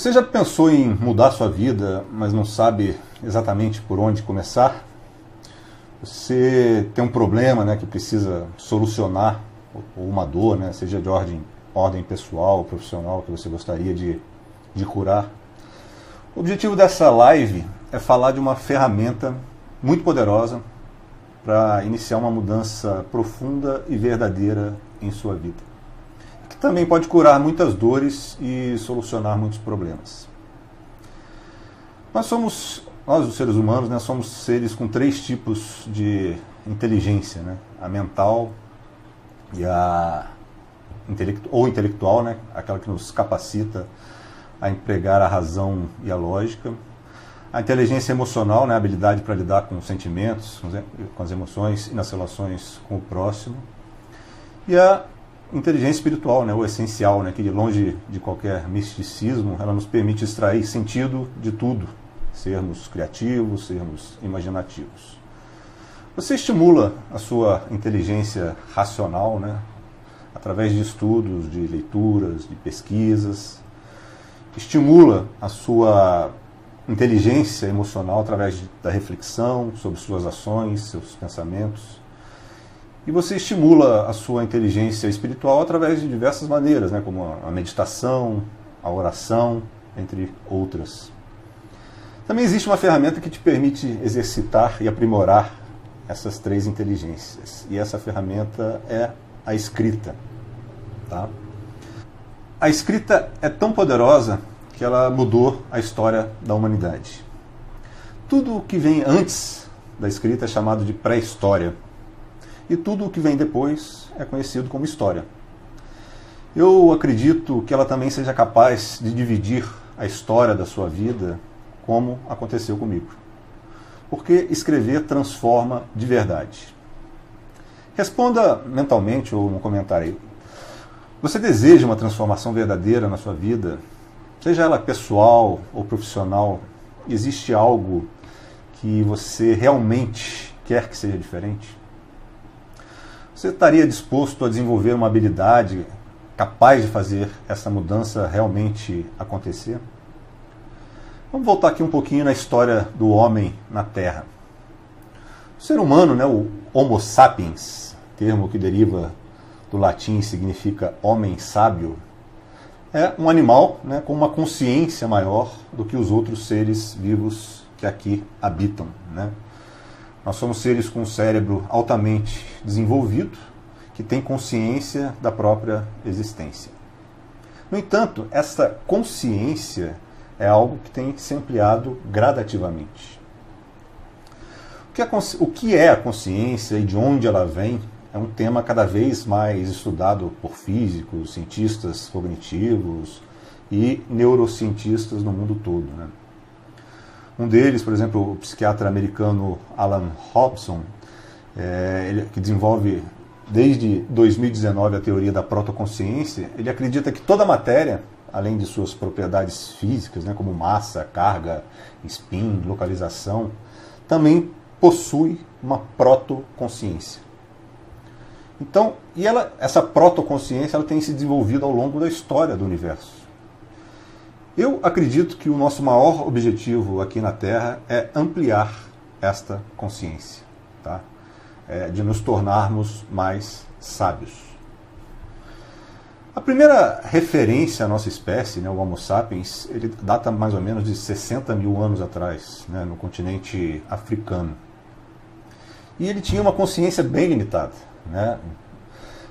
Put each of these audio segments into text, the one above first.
Você já pensou em mudar sua vida, mas não sabe exatamente por onde começar? Você tem um problema, né, que precisa solucionar, ou uma dor, né, seja de ordem pessoal ou profissional, que você gostaria de curar. O objetivo dessa live é falar de uma ferramenta muito poderosa para iniciar uma mudança profunda e verdadeira em sua vida, que também pode curar muitas dores e solucionar muitos problemas. Nós, os seres humanos, né, somos seres com 3 tipos de inteligência, né? A mental e a intelectual, né? Aquela que nos capacita a empregar a razão e a lógica. A inteligência emocional, né? A habilidade para lidar com os sentimentos, com as emoções e nas relações com o próximo. E a inteligência espiritual, né? O essencial, né? Que longe de qualquer misticismo, ela nos permite extrair sentido de tudo. Sermos criativos, sermos imaginativos. Você estimula a sua inteligência racional, né, através de estudos, de leituras, de pesquisas. Estimula a sua inteligência emocional através da reflexão sobre suas ações, seus pensamentos. E você estimula a sua inteligência espiritual através de diversas maneiras, né, como a meditação, a oração, entre outras. Também existe uma ferramenta que te permite exercitar e aprimorar essas 3 inteligências. E essa ferramenta é a escrita. Tá? A escrita é tão poderosa que ela mudou a história da humanidade. Tudo o que vem antes da escrita é chamado de pré-história. E tudo o que vem depois é conhecido como história. Eu acredito que ela também seja capaz de dividir a história da sua vida como aconteceu comigo. Porque escrever transforma de verdade. Responda mentalmente ou no comentário aí. Você deseja uma transformação verdadeira na sua vida? Seja ela pessoal ou profissional, existe algo que você realmente quer que seja diferente? Você estaria disposto a desenvolver uma habilidade capaz de fazer essa mudança realmente acontecer? Vamos voltar aqui um pouquinho na história do homem na Terra. O ser humano, né, o Homo sapiens, termo que deriva do latim e significa homem sábio, é um animal, né, com uma consciência maior do que os outros seres vivos que aqui habitam. Né? Nós somos seres com um cérebro altamente desenvolvido, que tem consciência da própria existência. No entanto, essa consciência é algo que tem que ser ampliado gradativamente. O que é a consciência e de onde ela vem é um tema cada vez mais estudado por físicos, cientistas cognitivos e neurocientistas no mundo todo. Né? Um deles, por exemplo, o psiquiatra americano Alan Hobson, que desenvolve desde 2019 a teoria da protoconsciência, ele acredita que toda matéria, além de suas propriedades físicas, né, como massa, carga, spin, localização, também possui uma protoconsciência. Então, essa protoconsciência ela tem se desenvolvido ao longo da história do universo. Eu acredito que o nosso maior objetivo aqui na Terra é ampliar esta consciência, tá? De nos tornarmos mais sábios. A primeira referência à nossa espécie, né, o Homo sapiens, ele data mais ou menos de 60 mil anos atrás, né, no continente africano. E ele tinha uma consciência bem limitada. Né?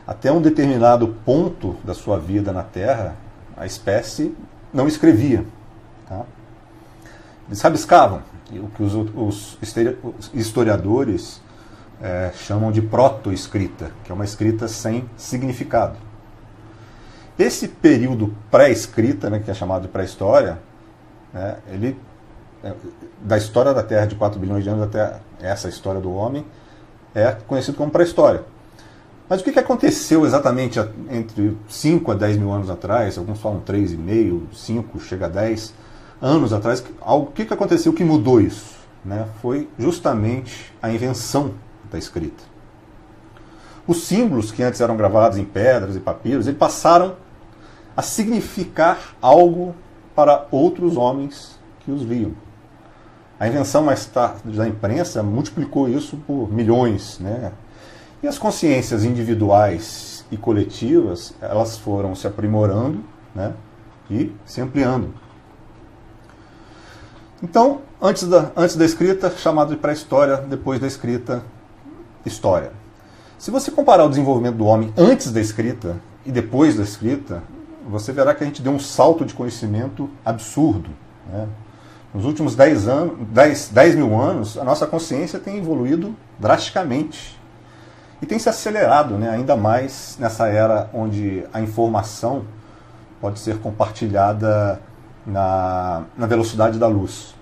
Até um determinado ponto da sua vida na Terra, a espécie não escrevia. Tá? Eles rabiscavam, o que os historiadores chamam de proto-escrita, que é uma escrita sem significado. Esse período pré-escrita, né, que é chamado de pré-história, né, da história da Terra de 4 bilhões de anos até essa história do homem, é conhecido como pré-história. Mas o que aconteceu exatamente entre 5 a 10 mil anos atrás, alguns falam 3,5, 5, chega a 10 anos atrás, o que aconteceu que mudou isso? Né? Foi justamente a invenção da escrita. Os símbolos que antes eram gravados em pedras e papiros, eles passaram a significar algo para outros homens que os liam. A invenção mais tarde da imprensa multiplicou isso por milhões, né? E as consciências individuais e coletivas, elas foram se aprimorando, né? E se ampliando. Então, antes da escrita, chamado de pré-história, depois da escrita, história. Se você comparar o desenvolvimento do homem antes da escrita e depois da escrita, você verá que a gente deu um salto de conhecimento absurdo, né? Nos últimos 10 mil anos, a nossa consciência tem evoluído drasticamente e tem se acelerado, né, ainda mais nessa era onde a informação pode ser compartilhada na velocidade da luz.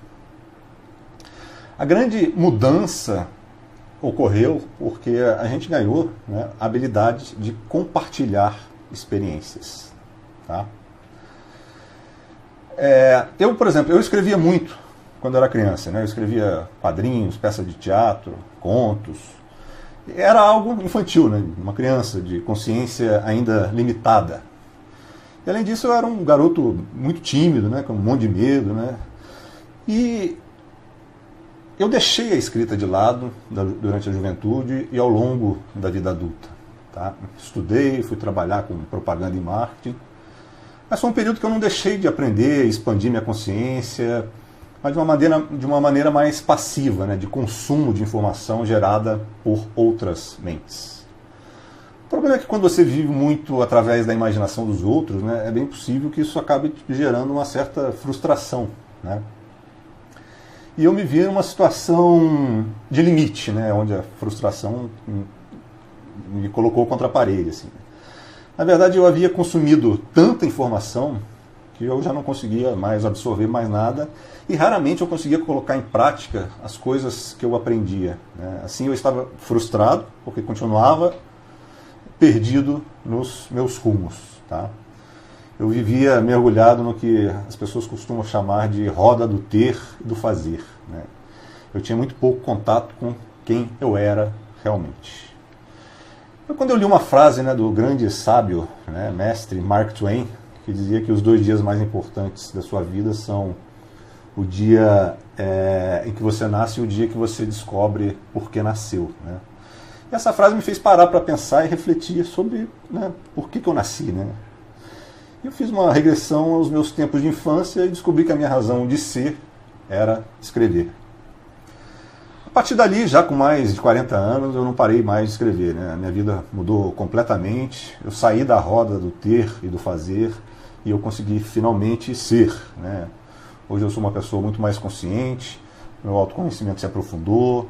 A grande mudança ocorreu porque a gente ganhou, né, a habilidade de compartilhar experiências. Tá? Eu, por exemplo, eu escrevia muito quando era criança, né? Eu escrevia quadrinhos, peças de teatro, contos. Era algo infantil, né? Uma criança de consciência ainda limitada. E, além disso, eu era um garoto muito tímido, né? Com um monte de medo, né? E eu deixei a escrita de lado durante a juventude e ao longo da vida adulta. Tá? Estudei, fui trabalhar com propaganda e marketing. Mas foi um período que eu não deixei de aprender, expandir minha consciência, mas de uma maneira mais passiva, né, de consumo de informação gerada por outras mentes. O problema é que quando você vive muito através da imaginação dos outros, né, é bem possível que isso acabe gerando uma certa frustração, né? E eu me vi numa situação de limite, né, onde a frustração me colocou contra a parede, assim. Na verdade, eu havia consumido tanta informação que eu já não conseguia mais absorver mais nada e raramente eu conseguia colocar em prática as coisas que eu aprendia, né? Assim eu estava frustrado porque continuava perdido nos meus rumos. Tá? Eu vivia mergulhado no que as pessoas costumam chamar de roda do ter e do fazer, né? Eu tinha muito pouco contato com quem eu era realmente. Quando eu li uma frase, né, do grande sábio, né, mestre Mark Twain, que dizia que os 2 dias mais importantes da sua vida são o dia em que você nasce e o dia que você descobre por que nasceu, né? E essa frase me fez parar para pensar e refletir sobre, né, por que eu nasci, né? Eu fiz uma regressão aos meus tempos de infância e descobri que a minha razão de ser era escrever. A partir dali, já com mais de 40 anos, eu não parei mais de escrever, né? A minha vida mudou completamente. Eu saí da roda do ter e do fazer e eu consegui finalmente ser, né? Hoje eu sou uma pessoa muito mais consciente, meu autoconhecimento se aprofundou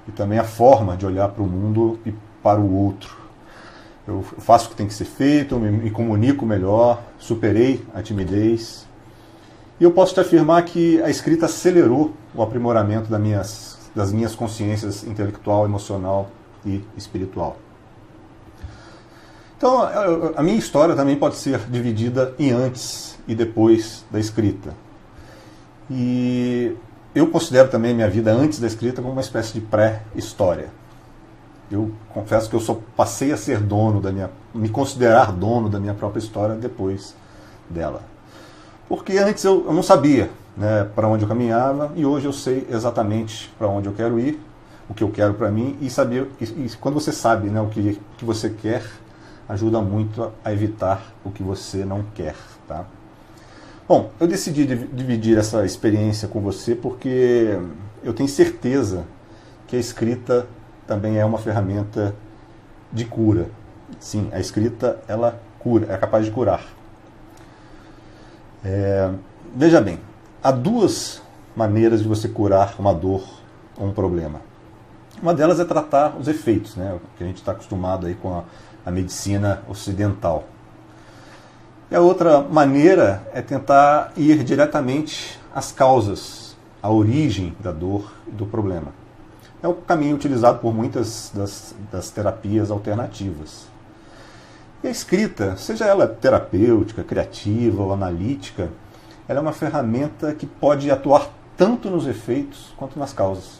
e também a forma de olhar para o mundo e para o outro. Eu faço o que tem que ser feito, eu me comunico melhor, superei a timidez. E eu posso te afirmar que a escrita acelerou o aprimoramento das minhas consciências intelectual, emocional e espiritual. Então, a minha história também pode ser dividida em antes e depois da escrita. E eu considero também a minha vida antes da escrita como uma espécie de pré-história. Eu confesso que eu só passei a ser me considerar dono da minha própria história depois dela. Porque antes eu não sabia, né, para onde eu caminhava, e hoje eu sei exatamente para onde eu quero ir, o que eu quero para mim, e quando você sabe, né, o que você quer, ajuda muito a evitar o que você não quer. Tá? Bom, eu decidi dividir essa experiência com você porque eu tenho certeza que a escrita também é uma ferramenta de cura. Sim, a escrita, ela cura, é capaz de curar. Veja bem, há 2 maneiras de você curar uma dor ou um problema. Uma delas é tratar os efeitos, né, que a gente está acostumado aí com a medicina ocidental. E a outra maneira é tentar ir diretamente às causas, à origem da dor e do problema. É o caminho utilizado por muitas das terapias alternativas. E a escrita, seja ela terapêutica, criativa ou analítica, ela é uma ferramenta que pode atuar tanto nos efeitos quanto nas causas.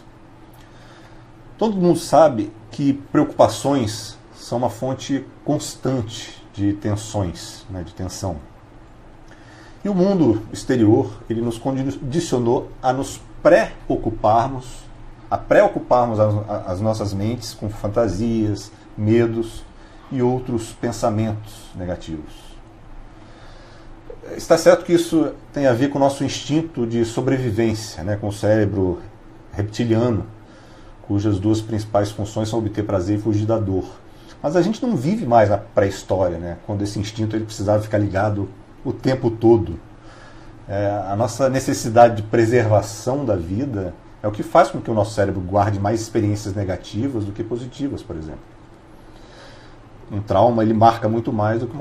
Todo mundo sabe que preocupações são uma fonte constante de tensões, né, de tensão. E o mundo exterior, ele nos condicionou a nos preocuparmos as nossas mentes com fantasias, medos e outros pensamentos negativos. Está certo que isso tem a ver com o nosso instinto de sobrevivência, né, com o cérebro reptiliano, cujas duas principais funções são obter prazer e fugir da dor. Mas a gente não vive mais na pré-história, né, quando esse instinto ele precisava ficar ligado o tempo todo. A nossa necessidade de preservação da vida é o que faz com que o nosso cérebro guarde mais experiências negativas do que positivas, por exemplo. Um trauma ele marca muito mais do que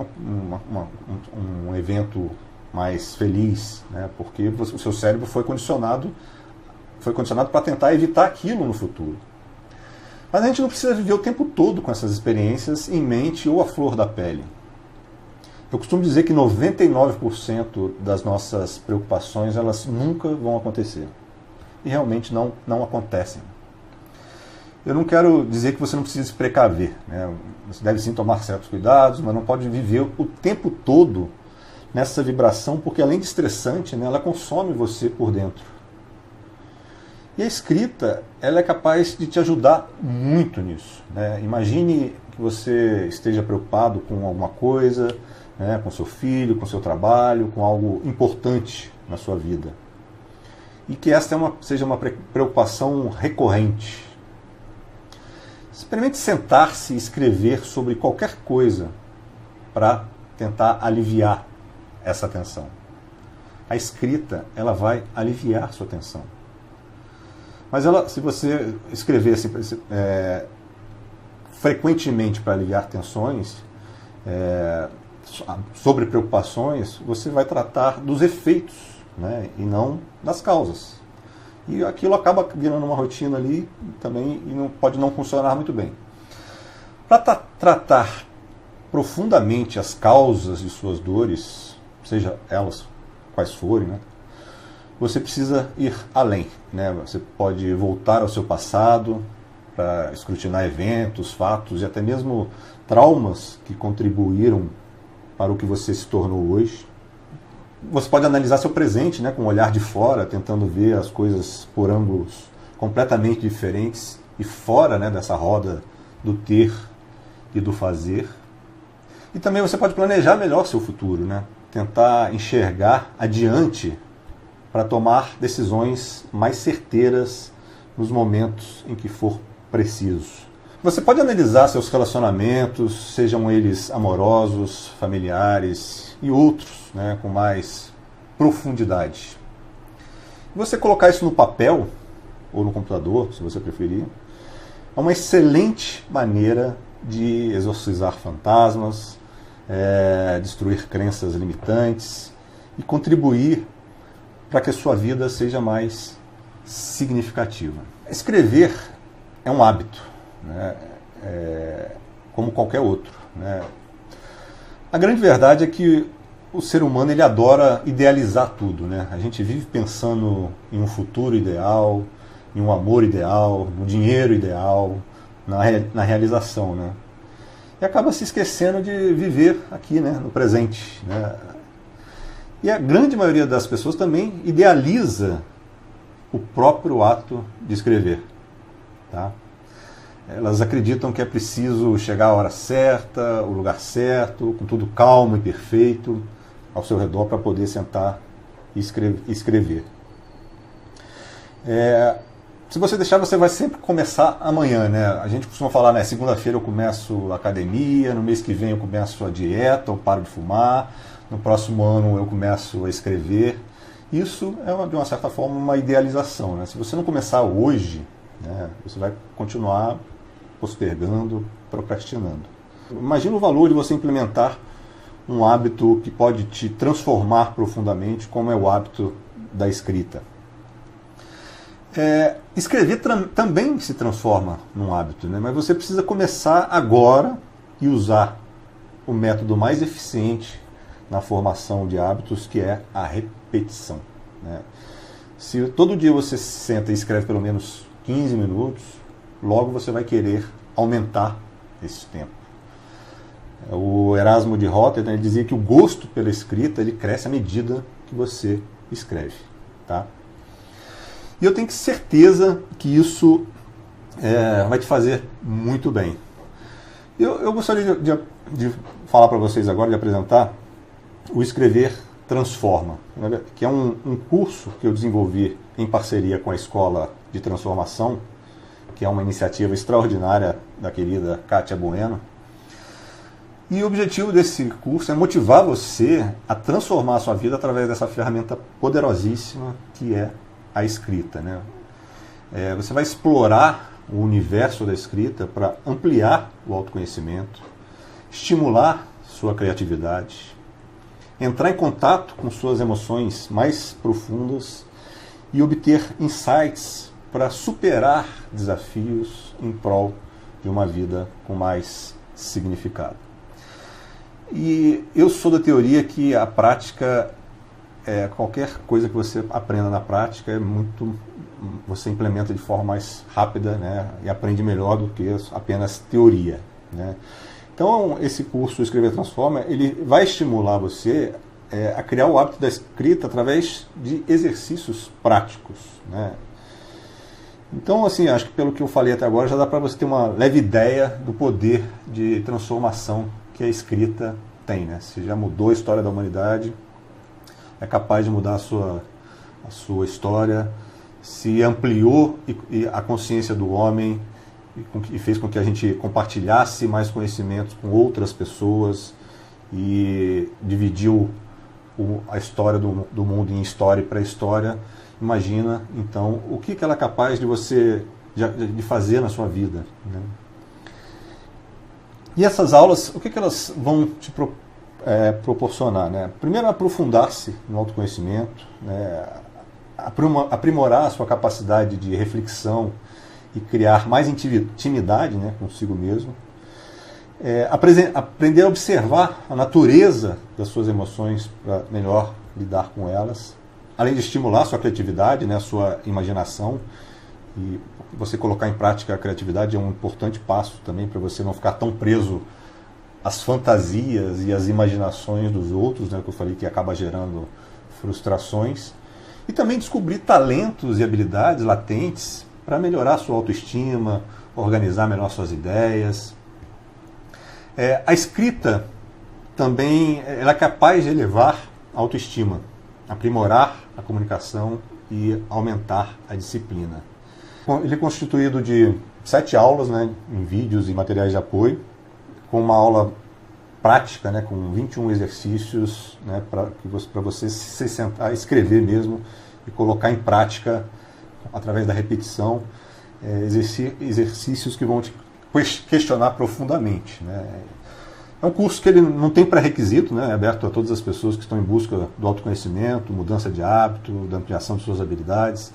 um evento mais feliz, né? Porque o seu cérebro foi condicionado para tentar evitar aquilo no futuro. Mas a gente não precisa viver o tempo todo com essas experiências em mente ou à flor da pele. Eu costumo dizer que 99% das nossas preocupações elas nunca vão acontecer. E realmente não acontecem. Eu não quero dizer que você não precisa se precaver, né? Você deve sim tomar certos cuidados, mas não pode viver o tempo todo nessa vibração, porque além de estressante, né, ela consome você por dentro. E a escrita, ela é capaz de te ajudar muito nisso, né? Imagine que você esteja preocupado com alguma coisa, né, com seu filho, com seu trabalho, com algo importante na sua vida. E que esta seja uma preocupação recorrente. Experimente sentar-se e escrever sobre qualquer coisa para tentar aliviar essa tensão. A escrita, ela vai aliviar sua tensão. Mas se você escrever assim, frequentemente para aliviar tensões, sobre preocupações, você vai tratar dos efeitos, né, e não das causas. E aquilo acaba virando uma rotina ali também e pode não funcionar muito bem. Para tratar profundamente as causas de suas dores, seja elas quais forem, né, você precisa ir além, né? Você pode voltar ao seu passado para escrutinar eventos, fatos e até mesmo traumas que contribuíram para o que você se tornou hoje. Você pode analisar seu presente, né, com um olhar de fora, tentando ver as coisas por ângulos completamente diferentes e fora, né, dessa roda do ter e do fazer. E também você pode planejar melhor seu futuro, né? Tentar enxergar adiante para tomar decisões mais certeiras nos momentos em que for preciso. Você pode analisar seus relacionamentos, sejam eles amorosos, familiares e outros, né, com mais profundidade. Você colocar isso no papel, ou no computador, se você preferir, é uma excelente maneira de exorcizar fantasmas, destruir crenças limitantes e contribuir para que a sua vida seja mais significativa. Escrever é um hábito, né? Como qualquer outro, né? A grande verdade é que o ser humano ele adora idealizar tudo, né? A gente vive pensando em um futuro ideal, em um amor ideal, no dinheiro ideal, na realização, né? E acaba se esquecendo de viver aqui, né, no presente, né? E a grande maioria das pessoas também idealiza o próprio ato de escrever, tá? Elas acreditam que é preciso chegar à hora certa, o lugar certo, com tudo calmo e perfeito ao seu redor para poder sentar e escrever. Se você deixar, você vai sempre começar amanhã, né? A gente costuma falar, né? Segunda-feira eu começo a academia, no mês que vem eu começo a dieta, eu paro de fumar, no próximo ano eu começo a escrever. Isso é, de uma certa forma, uma idealização, né? Se você não começar hoje, né, você vai continuar postergando, procrastinando. Imagina o valor de você implementar um hábito que pode te transformar profundamente, como é o hábito da escrita. Escrever também se transforma num hábito, né? Mas você precisa começar agora e usar o método mais eficiente na formação de hábitos, que é a repetição, né? Se todo dia você se senta e escreve pelo menos 15 minutos, logo você vai querer aumentar esse tempo. O Erasmo de Rotterdam ele dizia que o gosto pela escrita ele cresce à medida que você escreve, tá? E eu tenho certeza que isso vai te fazer muito bem. Eu gostaria de falar para vocês agora, de apresentar o Escrever Transforma, que é um curso que eu desenvolvi em parceria com a Escola de Transformação, que é uma iniciativa extraordinária da querida Kátia Bueno. E o objetivo desse curso é motivar você a transformar a sua vida através dessa ferramenta poderosíssima que é a escrita, né? Você vai explorar o universo da escrita para ampliar o autoconhecimento, estimular sua criatividade, entrar em contato com suas emoções mais profundas e obter insights para superar desafios em prol de uma vida com mais significado. E eu sou da teoria que a prática, qualquer coisa que você aprenda na prática, você implementa de forma mais rápida, né, e aprende melhor do que apenas teoria, né? Então, esse curso Escrever Transforma, ele vai estimular você a criar o hábito da escrita através de exercícios práticos, né? Então, assim, acho que pelo que eu falei até agora, já dá para você ter uma leve ideia do poder de transformação que a escrita tem, né? Se já mudou a história da humanidade, é capaz de mudar a sua história, se ampliou a consciência do homem e fez com que a gente compartilhasse mais conhecimentos com outras pessoas e dividiu a história do mundo em história e pré-história. Imagina, então, o que ela é capaz de fazer na sua vida, né? E essas aulas, o que elas vão te proporcionar, né? Primeiro, aprofundar-se no autoconhecimento, né? Aprimorar a sua capacidade de reflexão e criar mais intimidade, né, consigo mesmo. Aprender a observar a natureza das suas emoções para melhor lidar com elas. Além de estimular a sua criatividade, né, a sua imaginação. E você colocar em prática a criatividade é um importante passo também para você não ficar tão preso às fantasias e às imaginações dos outros, né, que eu falei que acaba gerando frustrações. E também descobrir talentos e habilidades latentes para melhorar a sua autoestima, organizar melhor suas ideias. A escrita também ela é capaz de elevar a autoestima, aprimorar a comunicação e aumentar a disciplina. Ele é constituído de 7 aulas, né, em vídeos e materiais de apoio, com uma aula prática, né, com 21 exercícios, né, para você se sentar, escrever mesmo e colocar em prática, através da repetição, exercícios que vão te questionar profundamente, né. É um curso que ele não tem pré-requisito, né, é aberto a todas as pessoas que estão em busca do autoconhecimento, mudança de hábito, da ampliação de suas habilidades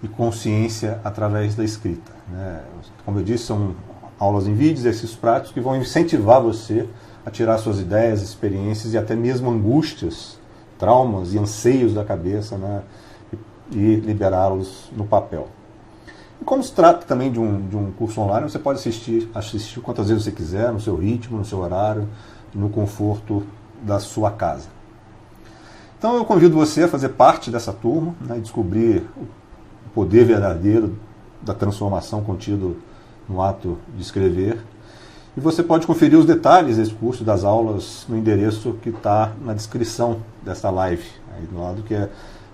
e consciência através da escrita, né. Como eu disse, são aulas em vídeo, exercícios práticos que vão incentivar você a tirar suas ideias, experiências e até mesmo angústias, traumas e anseios da cabeça, né, e liberá-los no papel. E como se trata também de um curso online, você pode assistir quantas vezes você quiser, no seu ritmo, no seu horário, no conforto da sua casa. Então eu convido você a fazer parte dessa turma, né, e descobrir o poder verdadeiro da transformação contido no ato de escrever. E você pode conferir os detalhes desse curso, das aulas, no endereço que está na descrição dessa live, aí do lado, que é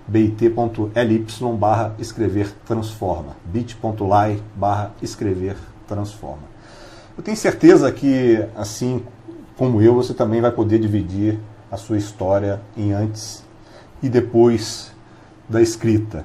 bit.ly/escrever-transforma, bit.ly/escrever-transforma. Eu tenho certeza que, assim como eu, você também vai poder dividir a sua história em antes e depois da escrita.